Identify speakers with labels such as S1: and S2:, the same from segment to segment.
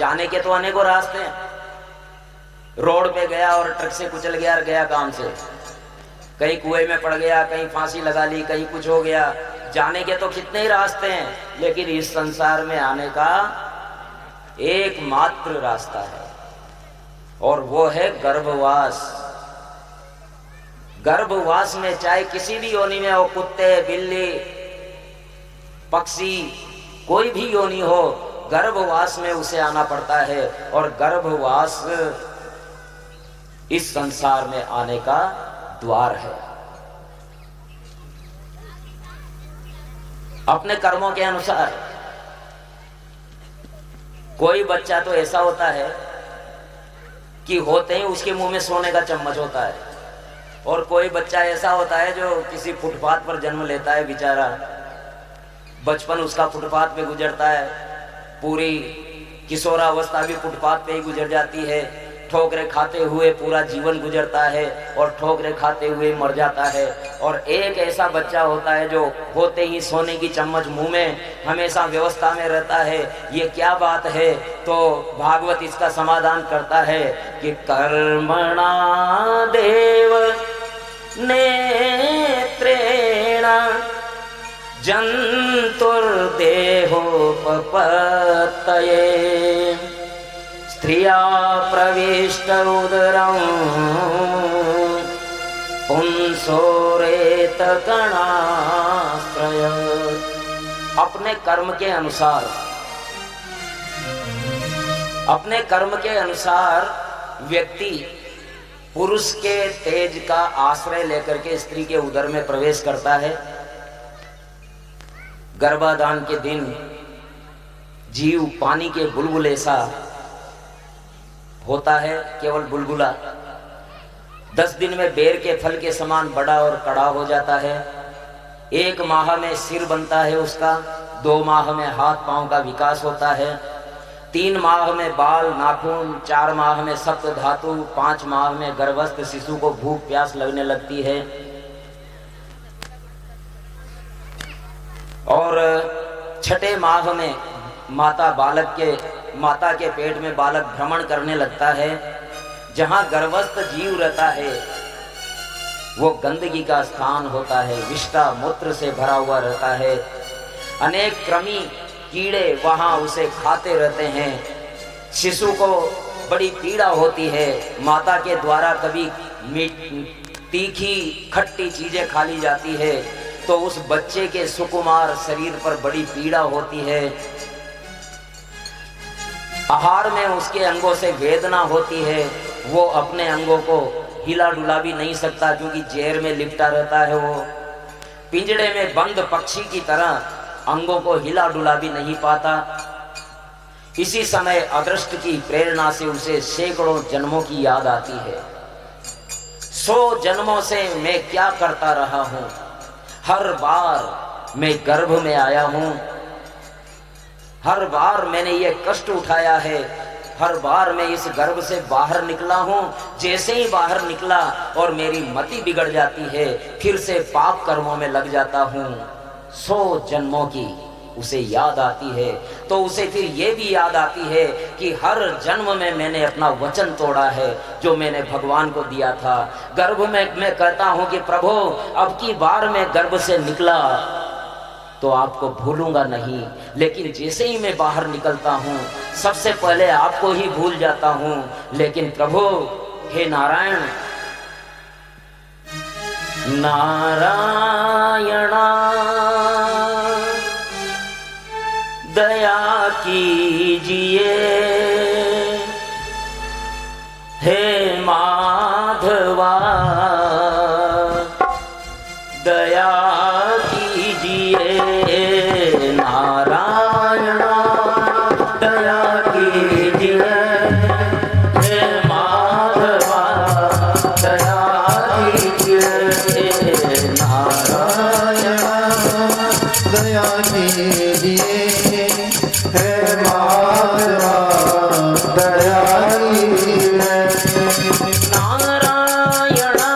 S1: जाने के तो अनेकों रास्ते हैं। रोड पे गया और ट्रक से कुचल गया और गया काम से, कहीं कुएं में पड़ गया, कहीं फांसी लगा ली, कहीं कुछ हो गया। जाने के तो कितने ही रास्ते हैं, लेकिन इस संसार में आने का एकमात्र रास्ता है और वो है गर्भवास। गर्भवास में चाहे किसी भी योनि में हो, कुत्ते, बिल्ली, पक्षी, कोई भी योनि हो, गर्भवास में उसे आना पड़ता है। और गर्भवास इस संसार में आने का द्वार है। अपने कर्मों के अनुसार कोई बच्चा तो ऐसा होता है कि होते ही उसके मुंह में सोने का चम्मच होता है, और कोई बच्चा ऐसा होता है जो किसी फुटपाथ पर जन्म लेता है, बेचारा बचपन उसका फुटपाथ पे गुजरता है, पूरी किशोरावस्था भी फुटपाथ पे ही गुजर जाती है, ठोकरे खाते हुए पूरा जीवन गुजरता है और ठोकरे खाते हुए मर जाता है। और एक ऐसा बच्चा होता है जो होते ही सोने की चम्मच मुंह में हमेशा व्यवस्था में रहता है। ये क्या बात है? तो भागवत इसका समाधान करता है कि कर्मणा देव नेत्रेण जंतुर्देहोपपत्तये स्त्रिया प्रविष्ट उदरं पुंसोरेत गणाश्रय। अपने कर्म के अनुसार व्यक्ति पुरुष के तेज का आश्रय लेकर के स्त्री के उदर में प्रवेश करता है। गर्भाधान के दिन जीव पानी के बुलबुले सा होता है, केवल बुलबुला। 10 दिन में बेर के फल के समान बड़ा और कड़ा हो जाता है। 1 माह में सिर बनता है उसका, 2 माह में हाथ पांव का विकास होता है, 3 माह में बाल नाखून, 4 माह में सप्त धातु, 5 माह में गर्भस्थ शिशु को भूख प्यास लगने लगती है और 6ठे माह में माता के पेट में बालक भ्रमण करने लगता है। जहां गर्भस्थ जीव रहता है वो गंदगी का स्थान होता है, विष्टा मूत्र से भरा हुआ रहता है। अनेक कृमि कीड़े वहां उसे खाते रहते हैं। शिशु को बड़ी पीड़ा होती है। माता के द्वारा कभी तीखी खट्टी चीजें खा ली जाती है तो उस बच्चे के सुकुमार शरीर पर बड़ी पीड़ा होती है। आहार में उसके अंगों से वेदना होती है। वो अपने अंगों को हिला डुला भी नहीं सकता क्योंकि जहर में लिपटा रहता है। वो पिंजड़े में बंद पक्षी की तरह अंगों को हिला डुला भी नहीं पाता। इसी समय अदृष्ट की प्रेरणा से उसे सैकड़ों जन्मों की याद आती है। 100 जन्मों से मैं क्या करता रहा हूं, हर बार मैं गर्भ में आया हूं, हर बार मैंने ये कष्ट उठाया है, हर बार मैं इस गर्भ से बाहर निकला हूं। जैसे ही बाहर निकला और मेरी मति बिगड़ जाती है, फिर से पाप कर्मों में लग जाता हूं। 100 जन्मों की उसे याद आती है तो उसे फिर ये भी याद आती है कि हर जन्म में मैंने अपना वचन तोड़ा है जो मैंने भगवान को दिया था। गर्भ में मैं कहता हूं कि प्रभु अब की बार मैं गर्भ से निकला तो आपको भूलूंगा नहीं, लेकिन जैसे ही मैं बाहर निकलता हूं सबसे पहले आपको ही भूल जाता हूं। लेकिन प्रभु हे नारायण, नारायणा दया कीजिए, हे माधवा दया कीजिए, नारायणा दया कीजिए, हे माधवा दया कीजिए, नारायणा
S2: दया कीजिए, हे माधवा दया कीजिए,
S1: नारायणा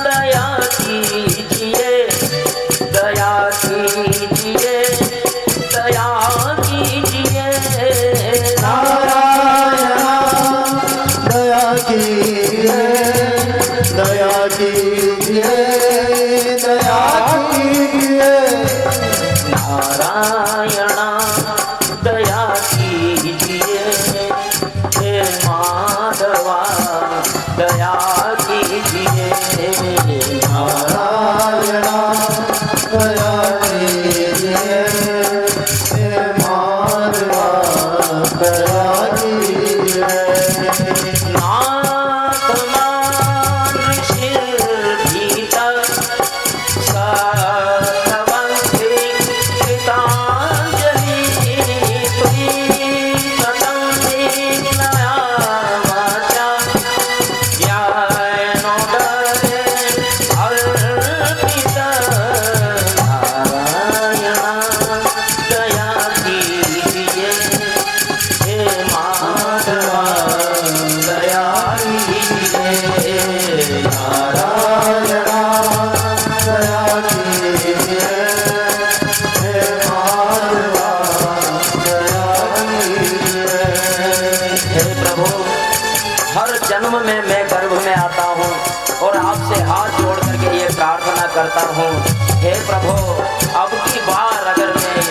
S1: दया कीजिए, दया कीजिए, दया कीजिए, नारायण जन्म में मैं गर्भ में आता हूँ और आपसे हाथ जोड़ करके ये प्रार्थना करता हूँ, हे प्रभु अब की बार अगर मैं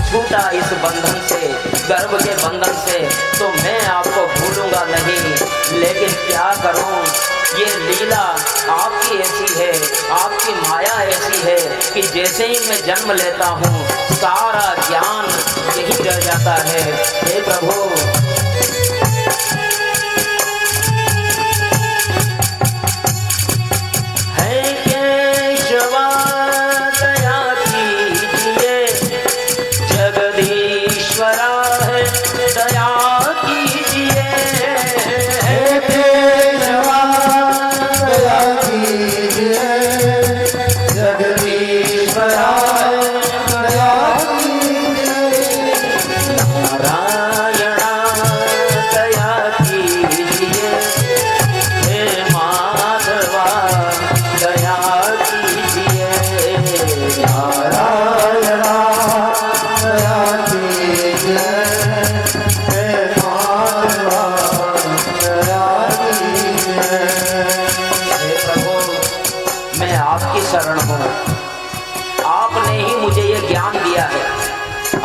S1: छूटा इस बंधन से, गर्भ के बंधन से, तो मैं आपको भूलूंगा नहीं। लेकिन क्या करूं, ये लीला आपकी ऐसी है, आपकी माया ऐसी है कि जैसे ही मैं जन्म लेता हूँ सारा ज्ञान यही रह जाता है। हे प्रभु शरण हूँ। आपने ही मुझे ये ज्ञान दिया है,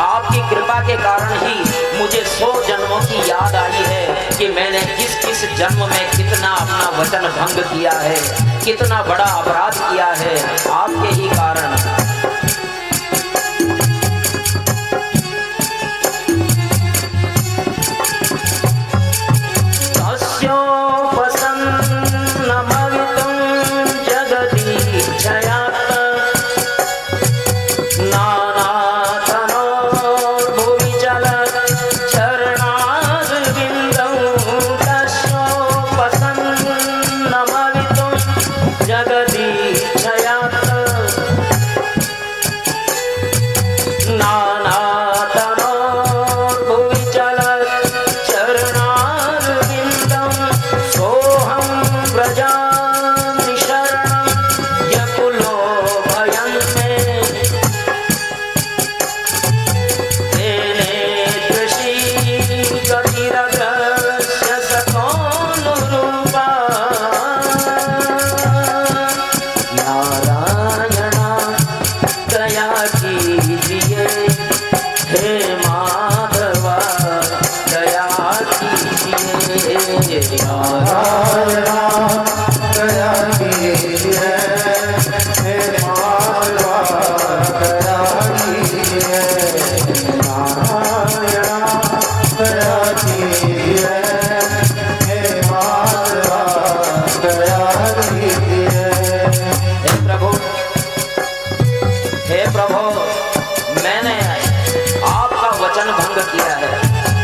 S1: आपकी कृपा के कारण ही मुझे 100 जन्मों की याद आई है कि मैंने किस किस जन्म में कितना अपना वचन भंग किया है, कितना बड़ा अपराध किया है, आपके ही कारण।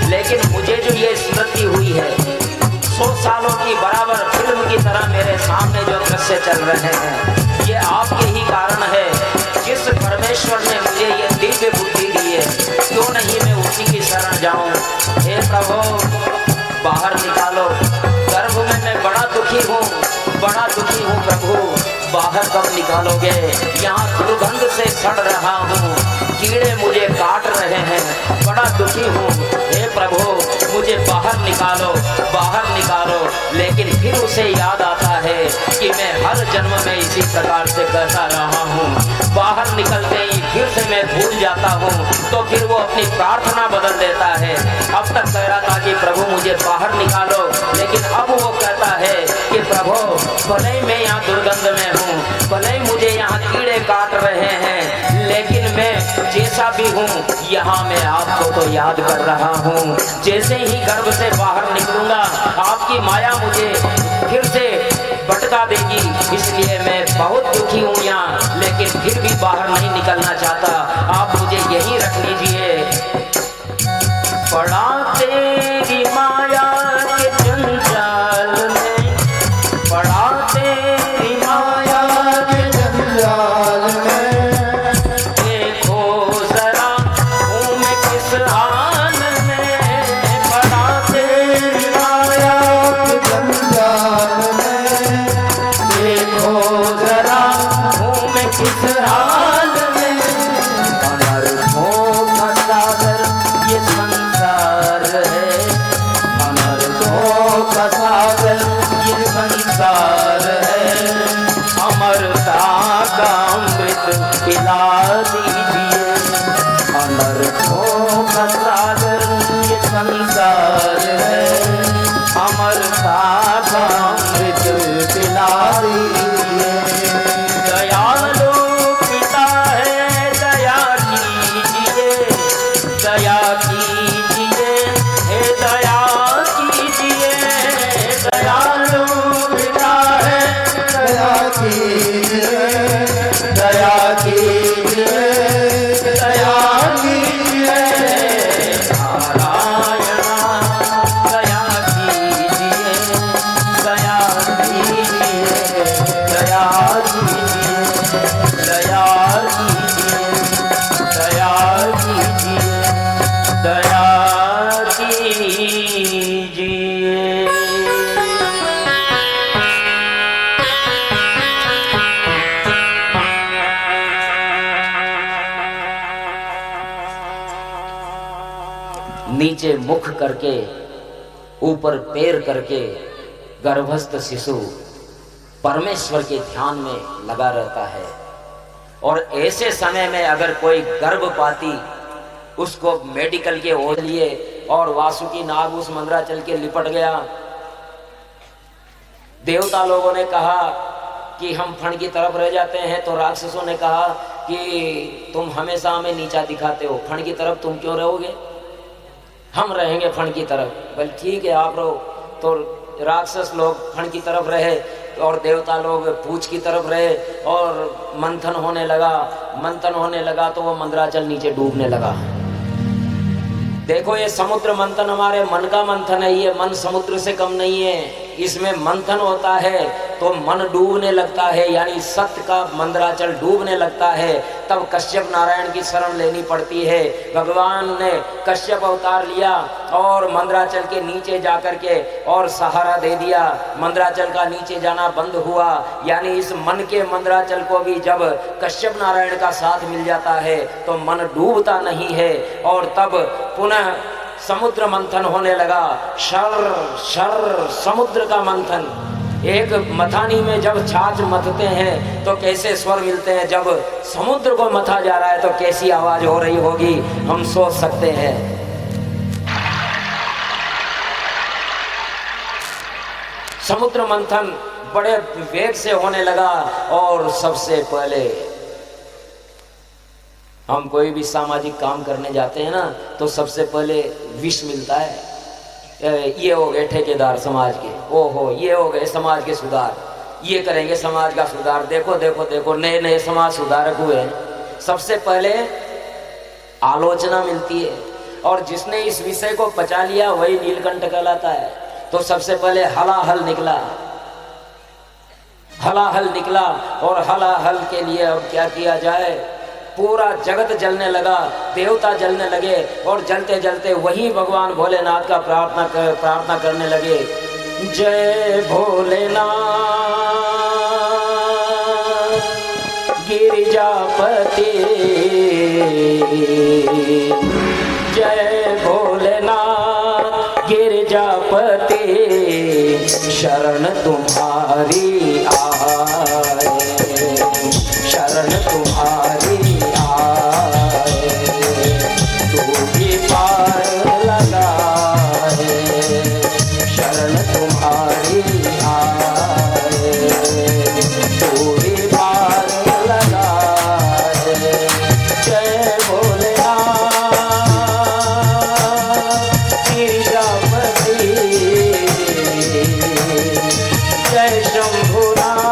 S1: लेकिन मुझे जो ये स्मृति हुई है 100 सालों की बराबर फिल्म की तरह मेरे सामने जो दृश्य चल रहे हैं, ये आपके ही कारण है। जिस परमेश्वर ने मुझे ये दिव्य बुद्धि दी है, क्यों नहीं मैं उसी की शरण जाऊं। हे प्रभु बाहर निकालो, गर्भ में मैं बड़ा दुखी हूँ, बड़ा दुखी हूँ प्रभु, बाहर कब निकालोगे। यहाँ दुर्गंध से सड़ रहा हूँ, कीड़े मुझे काट रहे हैं, बड़ा दुखी हूँ। हे प्रभु मुझे बाहर निकालो, बाहर निकालो। लेकिन फिर उसे याद आता है कि मैं हर जन्म में इसी प्रकार से करता रहा हूँ। बाहर निकलते ही फिर से मैं भूल जाता हूँ, तो फिर वो अपनी प्रार्थना बदल देता है। अब तक कह रहा था कि प्रभु मुझे बाहर निकालो, लेकिन अब वो कहता है कि प्रभु भले ही मैं यहाँ दुर्गंध में हूँ, भले ही मुझे यहाँ कीड़े काट रहे हैं, लेकिन मैं जैसा भी हूँ यहाँ मैं आपको तो याद कर रहा हूँ। जैसे ही गर्भ से बाहर निकलूंगा आपकी माया मुझे फिर से भटका देगी, इसलिए मैं बहुत दुखी हूँ यहाँ, लेकिन फिर भी बाहर नहीं निकलना चाहता। आप मुझे यहीं रख लीजिए। पड़ा तेरी माया के जंजाल में, पड़ा तेरी माया के जंजाल में, देखो जरा हूँ मैं किस हाल में। पड़ा तेरी माया के जंजाल में, देखो जरा हूँ मैं किस हाल में। अनर्थों का सागर ये संसार
S2: प्यार है,
S1: अमरता का
S2: अमृत पिला दीजिए।
S1: दयालु पिता है, दया कीजिए, दया कीजिए, हे दया कीजिए। दयालु पिता है,
S2: दया कीजिए, दया कीजिए, दया कीजिए।
S1: नारायण दया कीजिए, दया कीजिए, दया कीजिए, दया कीजिए, दया कीजिए, दया कीजिए। नीचे मुख करके ऊपर पैर करके गर्भस्थ शिशु परमेश्वर के ध्यान में लगा रहता है। और ऐसे समय में अगर कोई गर्भपाती उसको मेडिकल के ओर लिए और वासुकी नाग उस मंदराचल के लिपट गया, देवता लोगों ने कहा कि हम फण की तरफ रह जाते हैं, तो राक्षसों ने कहा कि तुम हमेशा हमें नीचा दिखाते हो, फण की तरफ तुम क्यों रहोगे, हम रहेंगे फण की तरफ। बोले ठीक है आप रहो। तो राक्षस लोग फण की तरफ रहे और देवता लोग पूछ की तरफ रहे और मंथन होने लगा तो वो मंदराचल नीचे डूबने लगा। देखो ये समुद्र मंथन हमारे मन का मंथन है, ये मन समुद्र से कम नहीं है। इसमें मंथन होता है तो मन डूबने लगता है, यानी सत्य का मंदराचल डूबने लगता है। तब कश्यप नारायण की शरण लेनी पड़ती है। भगवान ने कश्यप अवतार लिया और मंदराचल के नीचे जाकर के और सहारा दे दिया। मंदराचल का नीचे जाना बंद हुआ, यानी इस मन के मंदराचल को भी जब कश्यप नारायण का साथ मिल जाता है तो मन डूबता नहीं है। और तब पुनः समुद्र मंथन होने लगा। शर शर समुद्र का मंथन। एक मथानी में जब छाछ मथते हैं तो कैसे स्वर मिलते हैं, जब समुद्र को मथा जा रहा है तो कैसी आवाज हो रही होगी, हम सोच सकते हैं। समुद्र मंथन बड़े वेग से होने लगा। और सबसे पहले हम कोई भी सामाजिक काम करने जाते हैं ना तो सबसे पहले विष मिलता है। ये हो गए ठेकेदार समाज के, ओहो ये हो गए समाज के सुधार, ये करेंगे समाज का सुधार। देखो देखो देखो नए नए समाज सुधारक हुए हैं। सबसे पहले आलोचना मिलती है और जिसने इस विषय को पचा लिया वही नीलकंठ कहलाता है। तो सबसे पहले हलाहल निकला, हलाहल निकला और हलाहल के लिए अब क्या किया जाए, पूरा जगत जलने लगा, देवता जलने लगे और जलते जलते वही भगवान भोलेनाथ का प्रार्थना करने लगे। जय भोलेनाथ गिरिजापति, जय भोलेनाथ गिरिजापति, शरण तुम्हारी आए, शरण तुम्हारी शरण तुम्हारी आए, पूरी पार लगाए। जय भोलेनाथ गिरिजापति, जय शंभुनाथ।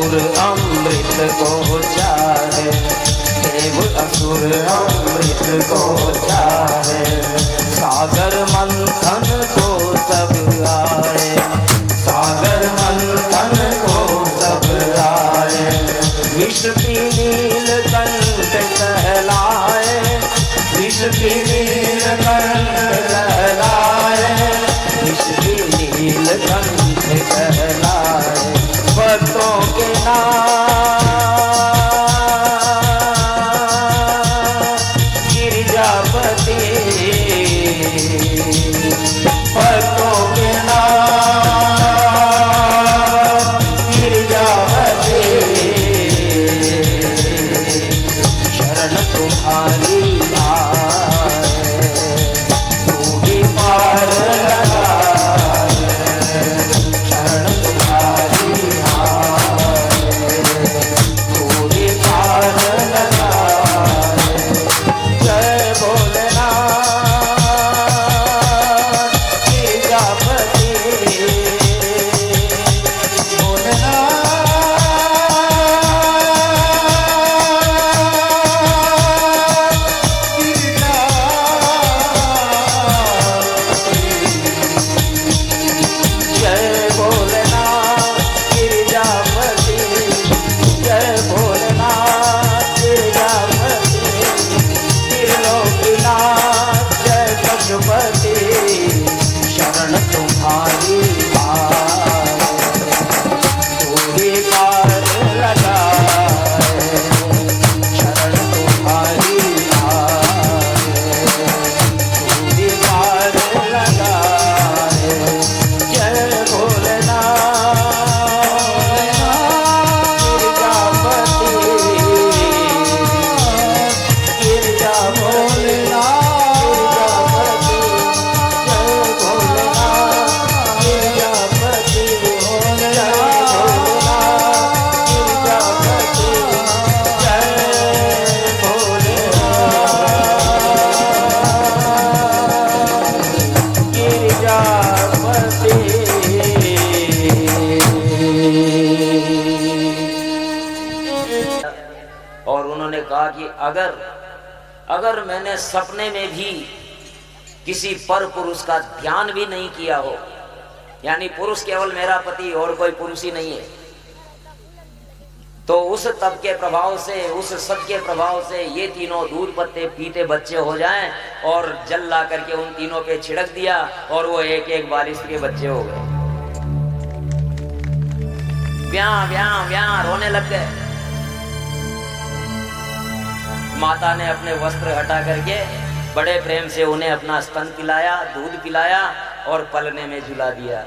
S1: असुर अमृत को चाहे, देव असुर अमृत को चाहे, सागर मंथन को सब आए, सागर मंथन को सब आए, विष की नीलकंठ कहलाए, विष की नीलकंठ कहलाए, विष की नीलकंठ कहलाए, भक्तों के नाम गिरिजापति, भक्तों के नाम गिरिजापति, शरण तुम्हारी आए, तू ही पार लगाए, शरण तुम्हारी आए, तू ही पार लगाए, जय भोलेनाथ गिरिजापति, जय भोलेनाथ गिरिजापति, जय भोलेनाथ गिरिजापति, त्रिलोकीनाथ जय पशुपति, शरण तुम्हारी आए, तू ही पार लगाए, शरण तुम्हारी आए, तू ही पार लगाए, जय भोलेनाथ गिरिजापति, गिरिजा भोलेनाथ गिरिजापति, जय भोलेनाथ गिरिजापति, जय भोलेनाथ गिरिजापति, जय भोलेनाथ गिरिजापति। और उन्होंने कहा कि अगर मैंने सपने में भी किसी पर पुरुष का ध्यान भी नहीं किया हो, यानी पुरुष केवल मेरा पति और कोई पुरुष ही नहीं है, तो उस तप के प्रभाव से, उस सत के प्रभाव से ये तीनों दूध पत्ते पीते बच्चे हो जाएं, और जल ला करके उन तीनों पे छिड़क दिया और वो एक एक बारिश के बच्चे हो गए। ब्याह ब्याह ब्याह रोने लग गए। माता ने अपने वस्त्र हटा करके बड़े प्रेम से उन्हें अपना स्तन पिलाया, दूध पिलाया और पलने में झुला दिया।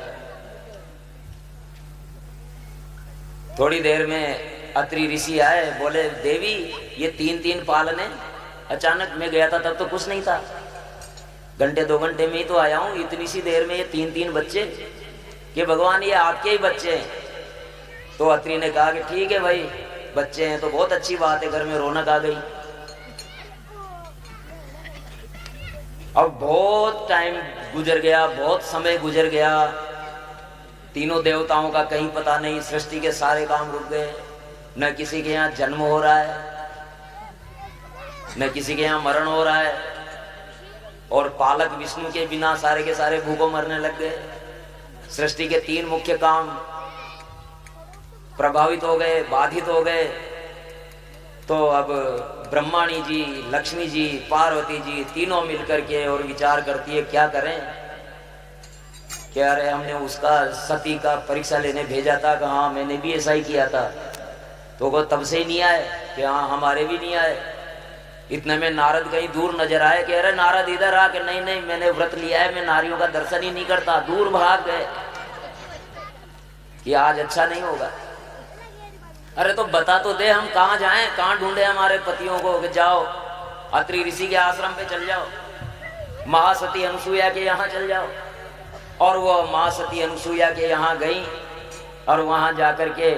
S1: थोड़ी देर में अत्रि ऋषि आए, बोले देवी ये तीन तीन पालने। अचानक मैं गया था तब तो कुछ नहीं था, घंटे 2 घंटे में ही तो आया हूं, इतनी सी देर में ये तीन तीन बच्चे, कि भगवान ये आपके ही बच्चे हैं। तो अत्रि ने कहा कि ठीक है भाई, बच्चे हैं तो बहुत अच्छी बात है, घर में रौनक आ गई। अब बहुत टाइम गुजर गया, बहुत समय गुजर गया, तीनों देवताओं का कहीं पता नहीं, सृष्टि के सारे काम रुक गए, न किसी के यहाँ जन्म हो रहा है, न किसी के यहाँ मरण हो रहा है, और पालक विष्णु के बिना सारे के सारे भूखों मरने लग गए। सृष्टि के 3 मुख्य काम प्रभावित हो गए, बाधित हो गए। तो अब ब्रह्माणी जी, लक्ष्मी जी, पार्वती जी तीनों मिलकर के और विचार करती है क्या करें। क्या अरे हमने उसका सती का परीक्षा लेने भेजा था, कहा हाँ मैंने भी ऐसा ही किया था, तो वो तब से ही नहीं आए, कि हाँ हमारे भी नहीं आए। इतने में नारद कहीं दूर नजर आए कि अरे नारद इधर आ के नहीं नहीं मैंने व्रत लिया है, मैं नारियों का दर्शन ही नहीं करता। दूर भाग गए कि आज अच्छा नहीं होगा। अरे तो बता तो दे, हम कहाँ जाएं, कहाँ ढूंढे हमारे पतियों को, कि जाओ अत्रि ऋषि के आश्रम पे चल जाओ, महासती अनुसुईया के यहाँ चल जाओ। और वो महासती अनुसुईया के यहाँ गई और वहां जाकर के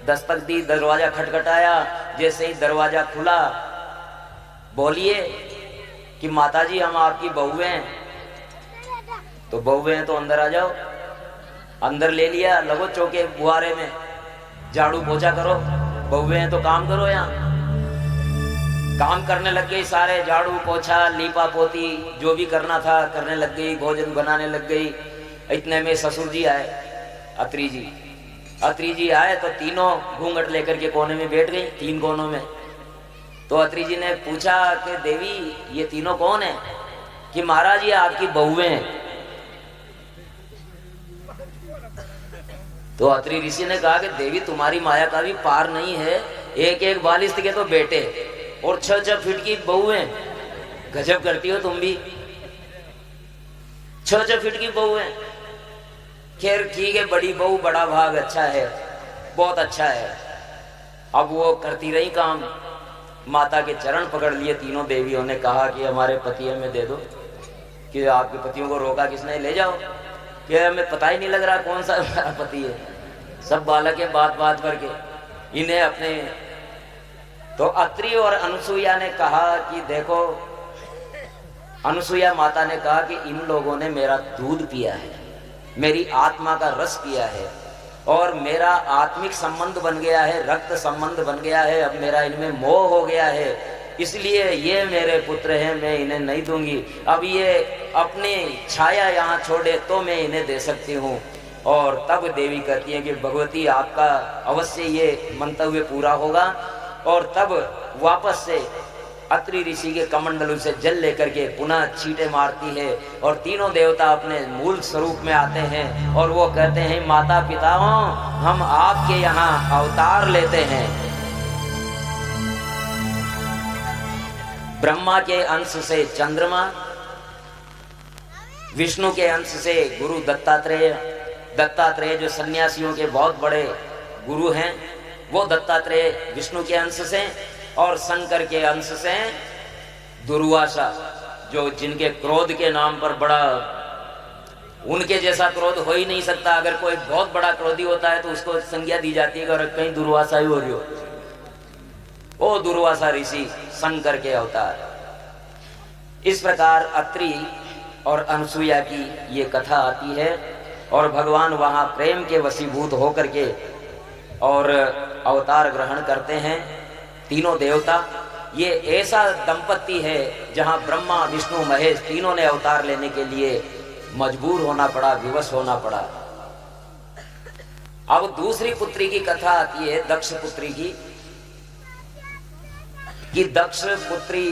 S1: दस्तक दी, दरवाजा खटखटाया। जैसे ही दरवाजा खुला, बोलिए कि माताजी हम आपकी बहुएं हैं। तो बहुएं हैं तो अंदर आ जाओ। अंदर ले लिया, लगो चौके बुहारे में, झाड़ू पोछा करो, बहुए हैं तो काम करो। यहाँ काम करने लग गई, सारे झाड़ू पोछा लीपा पोती जो भी करना था करने लग गई, भोजन बनाने लग गई। इतने में ससुर जी आए, अत्री जी। अत्री जी आए तो तीनों घूंघट लेकर के कोने में बैठ गई, 3 कोनों में। तो अत्री जी ने पूछा कि देवी ये तीनों कौन है? कि महाराज ये आपकी बहुएं हैं। तो अत्रि ऋषि ने कहा कि देवी तुम्हारी माया का भी पार नहीं है, 1-1 बालिश के तो बेटे और 6-6 फीट की बहुएं, गजब करती हो तुम भी। 6-6 फीट की बहुएं। खैर ठीक है, बड़ी बहू बड़ा भाग, अच्छा है, बहुत अच्छा है। अब वो करती रही काम, माता के चरण पकड़ लिए तीनों देवियों ने, कहा कि हमारे पति हमें दे दो। कि आपके पतियों को रोका किसने? ले जाओ। कि हमें पता ही नहीं लग रहा कौन सा हमारा पति है, सब बालक है बात बात करके इन्हें अपने। तो अत्रि और अनुसुईया ने कहा कि देखो, अनुसुईया माता ने कहा कि इन लोगों ने मेरा दूध पिया है, मेरी आत्मा का रस पिया है और मेरा आत्मिक संबंध बन गया है, रक्त संबंध बन गया है। अब मेरा इनमें मोह हो गया है, इसलिए ये मेरे पुत्र हैं, मैं इन्हें नहीं दूंगी। अब ये अपनी छाया यहाँ छोड़े तो मैं इन्हें दे सकती हूँ। और तब देवी कहती है कि भगवती आपका अवश्य ये मंतव्य पूरा होगा। और तब वापस से अत्रि ऋषि के कमंडलू से जल लेकर के पुनः छींटे मारती है और तीनों देवता अपने मूल स्वरूप में आते हैं और वो कहते हैं माता पिताओं, हम आपके यहाँ अवतार लेते हैं। ब्रह्मा के अंश से चंद्रमा, विष्णु के अंश से गुरु दत्तात्रेय। दत्तात्रेय जो सन्यासियों के बहुत बड़े गुरु हैं, वो दत्तात्रेय विष्णु के अंश से, और शंकर के अंश से दुर्वासा, जो जिनके क्रोध के नाम पर बड़ा, उनके जैसा क्रोध हो ही नहीं सकता। अगर कोई बहुत बड़ा क्रोधी होता है तो उसको संज्ञा दी जाती है कि कहीं दुर्वासा ही हो रही हो। ओ दुर्वासा ऋषि, शंकर के अवतार। इस प्रकार अत्रि और अनुसुईया की ये कथा आती है और भगवान वहां प्रेम के वशीभूत होकर के और अवतार ग्रहण करते हैं तीनों देवता। ये ऐसा दंपति है जहां ब्रह्मा विष्णु महेश तीनों ने अवतार लेने के लिए मजबूर होना पड़ा, विवश होना पड़ा। अब दूसरी पुत्री की कथा आती है, दक्ष पुत्री की। कि दक्ष पुत्री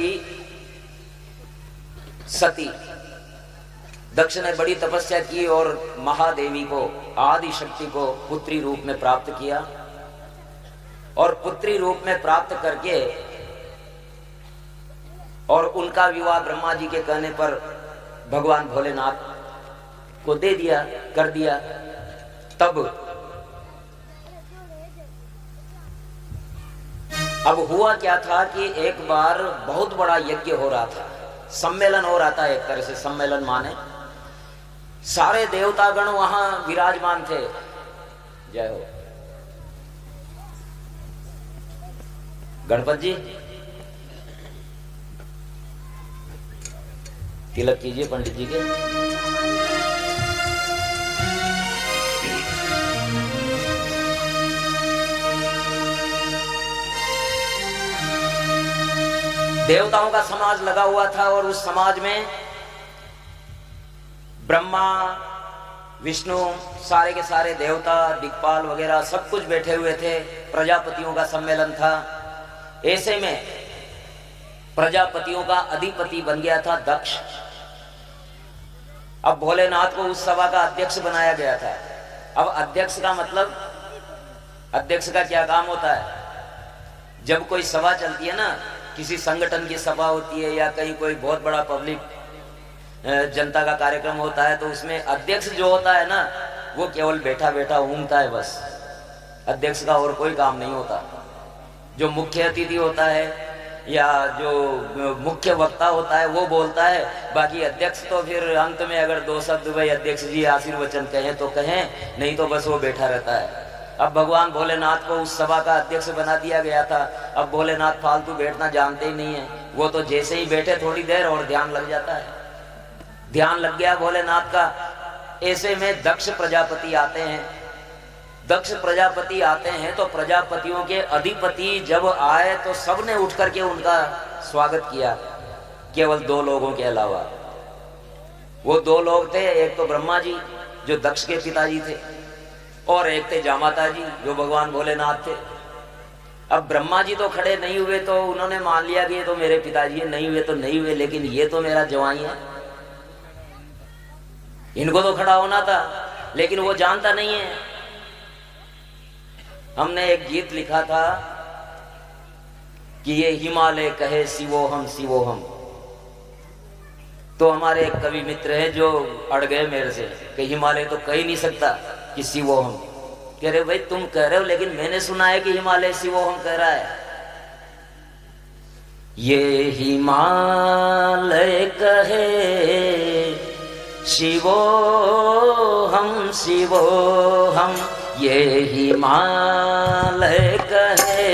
S1: सती, दक्ष ने बड़ी तपस्या की और महादेवी को, आदि शक्ति को पुत्री रूप में प्राप्त किया। और पुत्री रूप में प्राप्त करके और उनका विवाह ब्रह्मा जी के कहने पर भगवान भोलेनाथ को दे दिया, कर दिया। तब अब हुआ क्या था कि एक बार बहुत बड़ा यज्ञ हो रहा था, सम्मेलन हो रहा था, एक तरह से सम्मेलन माने। सारे देवतागण वहां विराजमान थे। जय हो गणपत जी, तिलक कीजिए पंडित जी के। देवताओं का समाज लगा हुआ था और उस समाज में ब्रह्मा विष्णु सारे के सारे देवता दिक्पाल वगैरह सब कुछ बैठे हुए थे। प्रजापतियों का सम्मेलन था। ऐसे में प्रजापतियों का अधिपति बन गया था दक्ष। अब भोलेनाथ को उस सभा का अध्यक्ष बनाया गया था। अब अध्यक्ष का मतलब, अध्यक्ष का क्या काम होता है? जब कोई सभा चलती है ना, किसी संगठन की सभा होती है या कहीं कोई बहुत बड़ा पब्लिक जनता का कार्यक्रम होता है, तो उसमें अध्यक्ष जो होता है ना, वो केवल बैठा बैठा ऊँगता है बस। अध्यक्ष का और कोई काम नहीं होता। जो मुख्य अतिथि होता है या जो मुख्य वक्ता होता है वो बोलता है, बाकी अध्यक्ष तो फिर अंत में अगर 2 शब्द भाई अध्यक्ष जी आशीर्वचन कहें तो कहें, नहीं तो बस वो बैठा रहता है। अब भगवान भोलेनाथ को उस सभा का अध्यक्ष बना दिया गया था। अब भोलेनाथ फालतू बैठना जानते ही नहीं है, वो तो जैसे ही बैठे थोड़ी देर और ध्यान लग जाता है। ध्यान लग गया भोलेनाथ का। ऐसे में दक्ष प्रजापति आते हैं। दक्ष प्रजापति आते हैं तो प्रजापतियों के अधिपति जब आए तो सबने उठ करके उनका स्वागत किया, केवल 2 लोगों के अलावा। वो 2 लोग थे, एक तो ब्रह्मा जी जो दक्ष के पिताजी थे, और एक थे जामाता जी जो भगवान भोलेनाथ थे। अब ब्रह्मा जी तो खड़े नहीं हुए तो उन्होंने मान लिया कि ये तो मेरे पिताजी है, नहीं हुए तो नहीं हुए, लेकिन ये तो मेरा जवाई है, इनको तो खड़ा होना था, लेकिन वो जानता नहीं है। हमने एक गीत लिखा था कि ये हिमालय कहे शिवोहम शिवोहम, तो हमारे एक कवि मित्र हैं जो अड़ गए मेरे से कि हिमालय तो कह ही नहीं सकता कि शिवोहम। कह रहे भाई तुम कह रहे हो, लेकिन मैंने सुना है कि हिमालय शिवोहम कह रहा है। ये हिमालय कहे शिवोहम शिवोहम, ये हिमालय कहे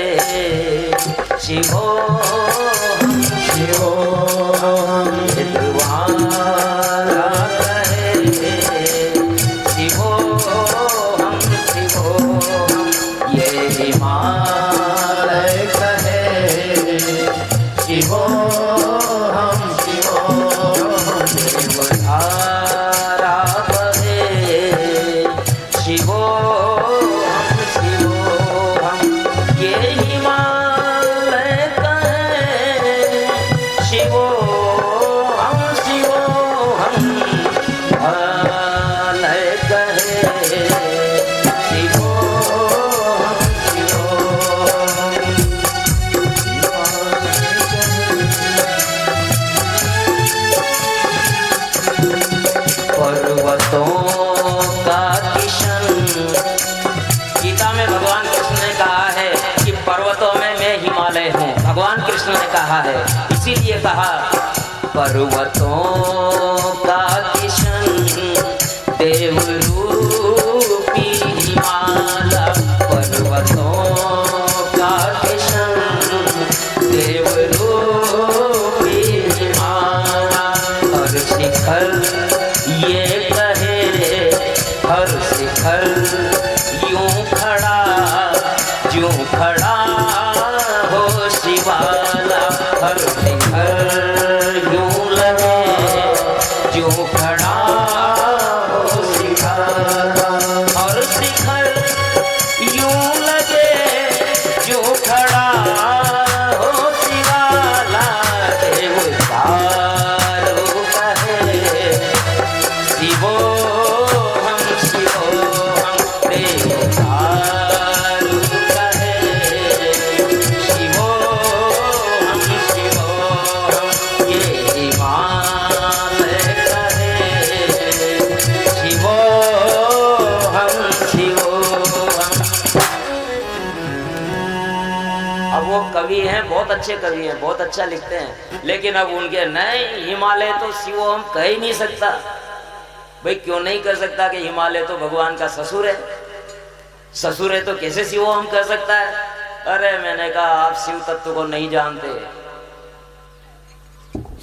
S1: शिवोहम शिवोहम, द्वारा कहे शिवोहम शिवोहम, ये हिमालय कहे शिवोहम शिवोहम, द्वारा कहे शिवोहम शिवोहम, ये हिमालय कहे शिवोहम शिवोहम, हिमालय कहे शिवोहम शिवोहम। पर्वतों का किशन, गीता में भगवान कृष्ण ने कहा है कि पर्वतों में मैं हिमालय हूँ, भगवान कृष्ण ने कहा है, इसीलिए कहा पर्वतों का किशन देवरूपी हिमालय, पर्वतों का किशन देवरूपी हिमालय, हर शिखर ये कहे हर शिखर यूं खड़ा हो शिवाला, हर शिखर यूं लगे जो खड़ा हो शिवाला, हर शिखर यूं लगे जो खड़ा हो शिवाला, देवतारो कहे शिवोहम शिवोहम, देवतारो कहे शिवोहम शिवोहम, ये हिमालय कहे शिवोहम शिवोहम। अब वो कवि हैं, बहुत अच्छे कवि हैं, बहुत अच्छा लिखते हैं, लेकिन अब उनके नहीं, हिमालय तो शिवोहम कह ही नहीं सकता। भाई क्यों नहीं कर सकता कि हिमालय तो भगवान का ससुर है, ससुर है तो कैसे शिवोहम कह सकता है? अरे मैंने कहा आप शिव तत्व को नहीं जानते,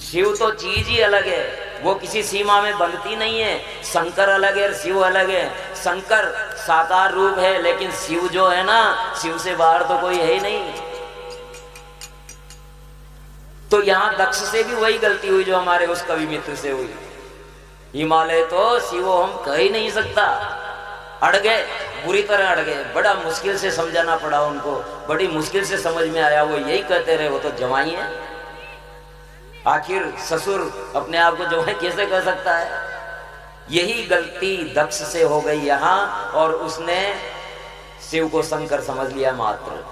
S1: शिव तो चीज ही अलग है, वो किसी सीमा में बंधती नहीं है। शंकर अलग है और शिव अलग है। शंकर साकार रूप है, लेकिन शिव जो है ना, शिव से बाहर तो कोई है ही नहीं। तो यहाँ दक्ष से भी वही गलती हुई जो हमारे उस कवि मित्र से हुई। हिमालय तो शिवोहम कह ही नहीं सकता, अड़ गए, बुरी तरह अड़ गए। बड़ा मुश्किल से समझाना पड़ा उनको, बड़ी मुश्किल से समझ में आया। वो यही कहते रहे वो तो जवाई है, आखिर ससुर अपने आप को जवाई कैसे कर सकता है? यही गलती दक्ष से हो गई यहाँ, और उसने शिव को शंकर समझ लिया मात्र।